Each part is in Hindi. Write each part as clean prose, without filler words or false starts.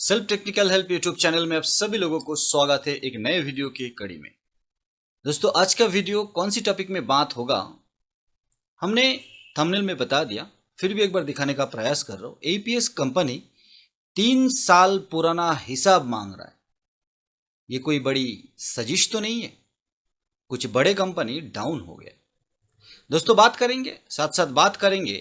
Self technical help YouTube channel में आप सभी लोगों को स्वागत है एक नए वीडियो की कड़ी में। दोस्तों, आज का वीडियो कौन सी टॉपिक में बात होगा हमने थंबनेल में बता दिया, फिर भी एक बार दिखाने का प्रयास कर रहा हूं। एपीएस कंपनी 3 साल पुराना हिसाब मांग रहा है। ये कोई बड़ी साजिश तो नहीं है, कुछ बड़े कंपनी डाउन हो गए। दोस्तों, बात करेंगे, साथ साथ बात करेंगे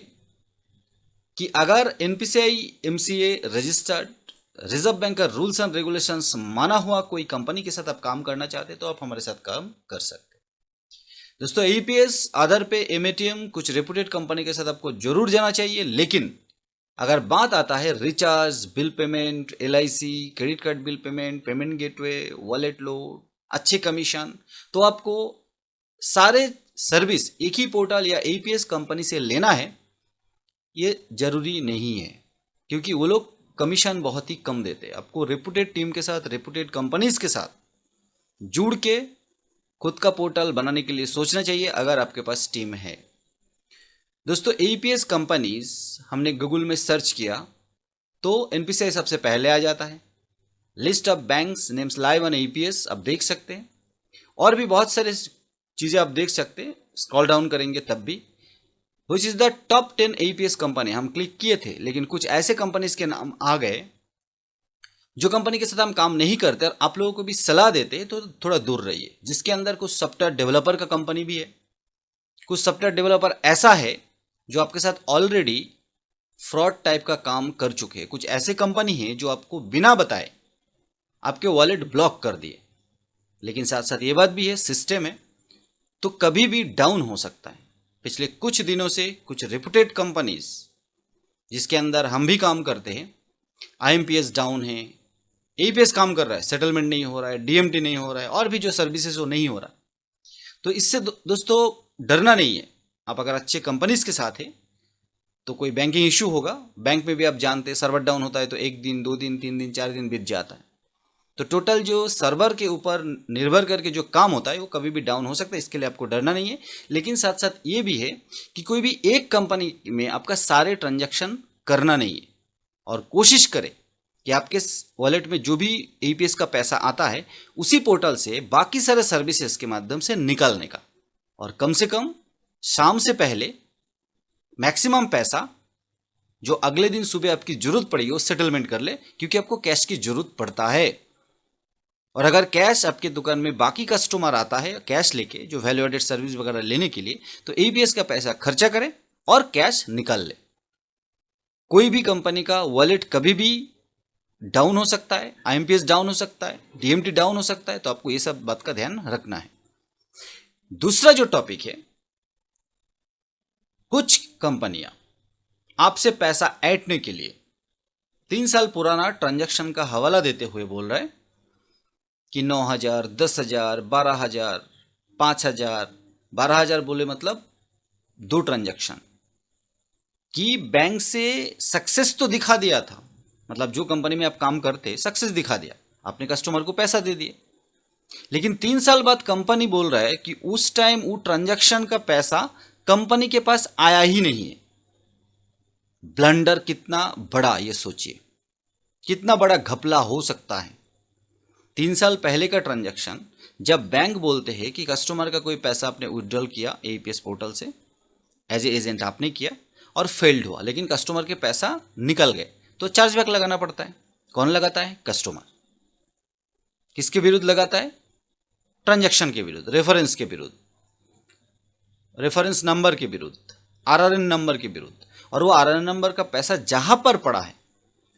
कि अगर NPCI MCA registered reserve bank का रूल्स एंड रेगुलेशंस माना हुआ कोई कंपनी के साथ आप काम करना चाहते हैं तो आप हमारे साथ काम कर सकते हैं। दोस्तों, एईपीएस आधार पे एमएटीएम कुछ रेपुटेड कंपनी के साथ आपको जरूर जाना चाहिए, लेकिन अगर बात आता है recharge, bill payment, LIC, credit card bill payment, payment gateway, wallet load, अच्छे कमीशन, तो आपको सारे सर्विस एक ही पोर्टल या एईपीएस कंपनी से लेना है। ये जरूरी नहीं है, क्योंकि वो लोग कमीशन बहुत ही कम देते हैं। आपको रेपुटेड टीम के साथ, रेपुटेड कंपनीज के साथ जुड़ के खुद का पोर्टल बनाने के लिए सोचना चाहिए, अगर आपके पास टीम है। दोस्तों, एईपीएस कंपनीज हमने गूगल में सर्च किया तो एनपीसीआई सबसे पहले आ जाता है। List of banks names live on AEPS आप देख सकते हैं, और भी बहुत सारे चीज़ें आप देख सकते हैं। स्क्रॉल डाउन करेंगे तब भी which is the top 10 AEPS company हम क्लिक किए थे, लेकिन कुछ ऐसे कंपनीज के नाम आ गए जो कंपनी के साथ हम काम नहीं करते और आप लोगों को भी सलाह देते तो थोड़ा दूर रहिए। जिसके अंदर कुछ सॉफ्टवेयर डेवलपर का कंपनी भी है, कुछ सॉफ्टवेयर डेवलपर ऐसा है जो आपके साथ ऑलरेडी फ्रॉड टाइप का काम कर चुके हैं। कुछ ऐसे कंपनी है जो आपको बिना बताए आपके वॉलेट ब्लॉक कर दिए। लेकिन साथ साथ ये बात भी है, सिस्टम है तो कभी भी डाउन हो सकता है। पिछले कुछ दिनों से कुछ रेपुटेड कंपनीज जिसके अंदर हम भी काम करते हैं, आईएमपीएस डाउन है, एईपीएस काम कर रहा है, सेटलमेंट नहीं हो रहा है, डीएमटी नहीं हो रहा है, और भी जो सर्विसेज वो नहीं हो रहा। तो इससे दोस्तों डरना नहीं है। आप अगर अच्छे कंपनीज के साथ हैं तो कोई बैंकिंग इश्यू होगा, बैंक में भी आप जानते हैं सर्वर डाउन होता है तो 1 दिन, 2 दिन, 3 दिन, 4 दिन बीत जाता है। तो टोटल जो सर्वर के ऊपर निर्भर करके जो काम होता है वो कभी भी डाउन हो सकता है, इसके लिए आपको डरना नहीं है। लेकिन साथ साथ ये भी है कि कोई भी एक कंपनी में आपका सारे ट्रांजैक्शन करना नहीं है, और कोशिश करें कि आपके वॉलेट में जो भी एईपीएस का पैसा आता है उसी पोर्टल से बाकी सारे सर्विसेज के माध्यम से निकालने का, और कम से कम शाम से पहले मैक्सिमम पैसा जो अगले दिन सुबह आपकी जरूरत पड़ेगी वो सेटलमेंट कर ले, क्योंकि आपको कैश की जरूरत पड़ता है। और अगर कैश आपके दुकान में बाकी कस्टमर आता है कैश लेके, जो वैल्यू एडेड सर्विस वगैरह लेने के लिए, तो एईपीएस का पैसा खर्चा करें और कैश निकाल ले। कोई भी कंपनी का वॉलेट कभी भी डाउन हो सकता है, आईएमपीएस डाउन हो सकता है, डीएमटी डाउन हो सकता है, तो आपको ये सब बात का ध्यान रखना है। दूसरा जो टॉपिक है, कुछ कंपनियां आपसे पैसा ऐंठने के लिए 3 साल पुराना ट्रांजैक्शन का हवाला देते हुए बोल रहे हैं कि 9,000, 10,000, 12,000, 5,000, 12,000 बोले मतलब 2 ट्रांजैक्शन कि बैंक से सक्सेस तो दिखा दिया था, मतलब जो कंपनी में आप काम करते सक्सेस दिखा दिया, आपने कस्टमर को पैसा दे दिए। लेकिन 3 साल बाद कंपनी बोल रहा है कि उस टाइम वो ट्रांजैक्शन का पैसा कंपनी के पास आया ही नहीं है। ब्लंडर कितना बड़ा, ये सोचिए कितना बड़ा घपला हो सकता है। 3 साल पहले का ट्रांजैक्शन जब बैंक बोलते हैं कि कस्टमर का कोई पैसा आपने विड्रॉल किया एईपीएस पोर्टल से, एज ए एजेंट आपने किया और फेल्ड हुआ, लेकिन कस्टमर के पैसा निकल गए, तो चार्जबैक लगाना पड़ता है। कौन लगाता है? कस्टमर। किसके विरुद्ध लगाता है? ट्रांजैक्शन के विरुद्ध, रेफरेंस के विरुद्ध, रेफरेंस नंबर के विरुद्ध, आरआरएन नंबर के विरुद्ध। और वो आरआरएन नंबर का पैसा जहां पर पड़ा है,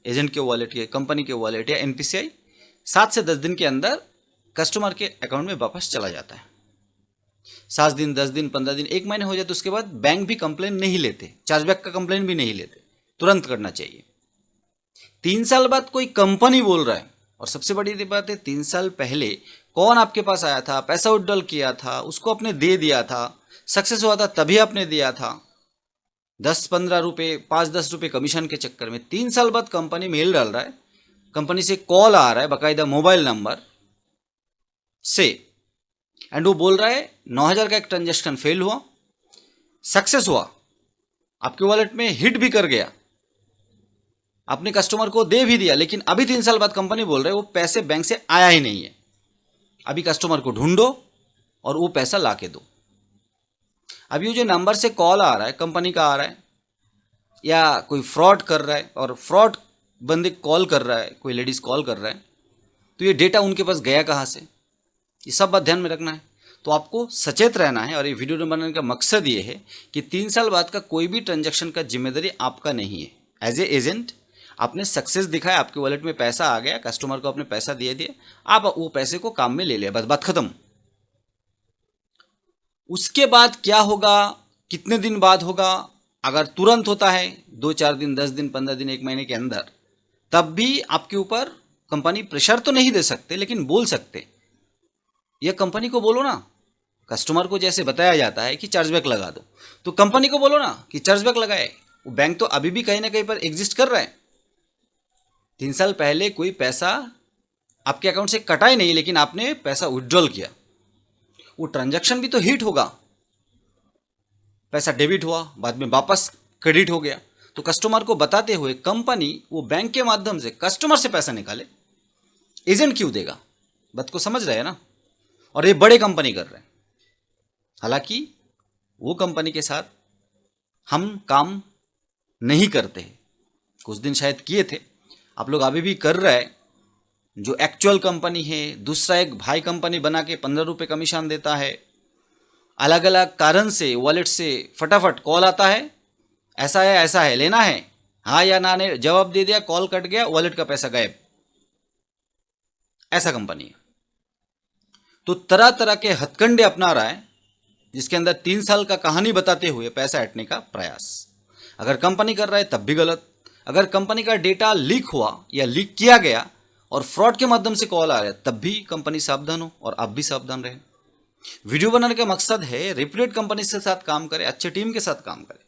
एजेंट के वॉलेट के, कंपनी के वॉलेट या एनपीसीआई, 7 से 10 दिन के अंदर कस्टमर के अकाउंट में वापस चला जाता है। 7 दिन, 10 दिन, 15 दिन, 1 महीने हो जाए तो उसके बाद बैंक भी कंप्लेन नहीं लेते, चार्जबैक का कंप्लेन भी नहीं लेते, तुरंत करना चाहिए। 3 साल बाद कोई कंपनी बोल रहा है, और सबसे बड़ी बात है 3 साल पहले कौन आपके पास आया था, पैसा विड्रॉल किया था, उसको आपने दे दिया था, सक्सेस हुआ था तभी आपने दिया था, 10-15 रुपये, 5-10 रुपये कमीशन के चक्कर में 3 साल बाद कंपनी मेल डाल रहा है, कंपनी से कॉल आ रहा है बाकायदा मोबाइल नंबर से, एंड वो बोल रहा है 9,000 का एक ट्रांजैक्शन फेल हुआ, सक्सेस हुआ, आपके वॉलेट में हिट भी कर गया, आपने कस्टमर को दे भी दिया, लेकिन अभी 3 साल बाद कंपनी बोल रहे है वो पैसे बैंक से आया ही नहीं है, अभी कस्टमर को ढूंढो और वो पैसा ला के दो। अब ये जो नंबर से कॉल आ रहा है, कंपनी का आ रहा है या कोई फ्रॉड कर रहा है, और फ्रॉड बंदे कॉल कर रहा है, कोई लेडीज़ कॉल कर रहा है, तो ये डेटा उनके पास गया कहाँ से, ये सब बात ध्यान में रखना है। तो आपको सचेत रहना है, और ये वीडियो बनाने का मकसद ये है कि 3 साल बाद का कोई भी ट्रांजैक्शन का जिम्मेदारी आपका नहीं है। एज ए एजेंट आपने सक्सेस दिखाया, आपके वॉलेट में पैसा आ गया, कस्टमर को आपने पैसा दे दिया, आप वो पैसे को काम में ले लिया, बस बात खत्म। उसके बाद क्या होगा, कितने दिन बाद होगा, अगर तुरंत होता है 2-4 दिन, 10 दिन, 15 दिन, 1 महीने के अंदर, तब भी आपके ऊपर कंपनी प्रेशर तो नहीं दे सकते, लेकिन बोल सकते। यह कंपनी को बोलो ना, कस्टमर को जैसे बताया जाता है कि चार्जबैक लगा दो, तो कंपनी को बोलो ना कि चार्जबैक लगाए। वो बैंक तो अभी भी कहीं ना कहीं पर एग्जिस्ट कर रहा है। 3 साल पहले कोई पैसा आपके अकाउंट से कटा ही नहीं, लेकिन आपने पैसा विड्रॉल किया, वो ट्रांजैक्शन भी तो हिट होगा। पैसा डेबिट हुआ, बाद में वापस क्रेडिट हो गया, तो कस्टमर को बताते हुए कंपनी वो बैंक के माध्यम से कस्टमर से पैसा निकाले, एजेंट क्यों देगा? बात को समझ रहे हैं ना? और ये बड़े कंपनी कर रहे हैं। हालांकि वो कंपनी के साथ हम काम नहीं करते हैं, कुछ दिन शायद किए थे, आप लोग अभी भी कर रहे हैं। जो एक्चुअल कंपनी है, दूसरा एक भाई कंपनी बना के 15 रुपये कमीशन देता है, अलग अलग कारण से वॉलेट से फटाफट कॉल आता है, ऐसा है लेना है, हाँ या ना ने जवाब दे दिया, कॉल कट गया, वॉलेट का पैसा गायब। ऐसा कंपनी है। तो तरह तरह के हथकंडे अपना रहा है, जिसके अंदर 3 साल का कहानी बताते हुए पैसा हटने का प्रयास। अगर कंपनी कर रहा है तब भी गलत। अगर कंपनी का डेटा लीक हुआ या लीक किया गया और फ्रॉड के माध्यम से कॉल आ रहा है, तब भी कंपनी सावधान हो और आप भी सावधान रहें। वीडियो बनाने का मकसद है रेप्यूटेड कंपनी के साथ काम करें, अच्छे टीम के साथ काम करें।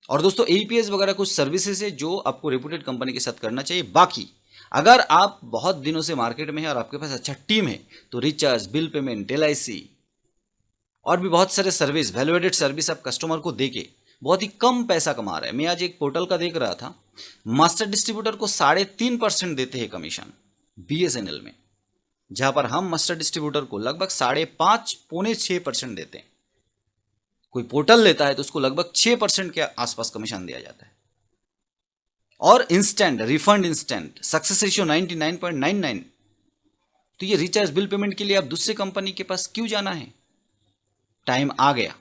और दोस्तों एईपीएस वगैरह कुछ सर्विसेज है जो आपको रेप्यूटेड कंपनी के साथ करना चाहिए। बाकी अगर आप बहुत दिनों से मार्केट में हैं और आपके पास अच्छा टीम है, तो रिचार्ज, बिल पेमेंट, LIC और भी बहुत सारे सर्विस, वैल्यूएडेड सर्विस आप कस्टमर को देके बहुत ही कम पैसा कमा रहे हैं। मैं आज एक पोर्टल का देख रहा था, मास्टर डिस्ट्रीब्यूटर को 3.5% देते हैं कमीशन BSNL में, जहां पर हम मास्टर डिस्ट्रीब्यूटर को लगभग 5.5 पौने 6% देते हैं। कोई पोर्टल लेता है तो उसको लगभग 6% के आसपास कमीशन दिया जाता है। और instant refund, instant success ratio 99.99। तो ये रिचार्ज, बिल पेमेंट के लिए आप दूसरे कंपनी के पास क्यों जाना है? टाइम आ गया,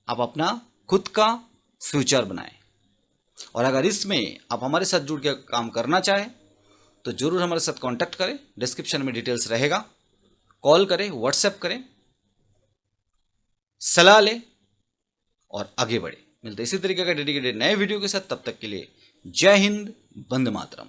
आप अपना खुद का फ्यूचर बनाएं। और अगर इसमें आप हमारे साथ जुड़ के काम करना चाहें तो जरूर हमारे साथ कांटेक्ट करें, डिस्क्रिप्शन में डिटेल्स रहेगा। कॉल करें, व्हाट्सएप करें, सलाह लें और आगे बढ़े। मिलते इसी तरीके का डेडिकेटेड नए वीडियो के साथ, तब तक के लिए जय हिंद, वंदे मातरम।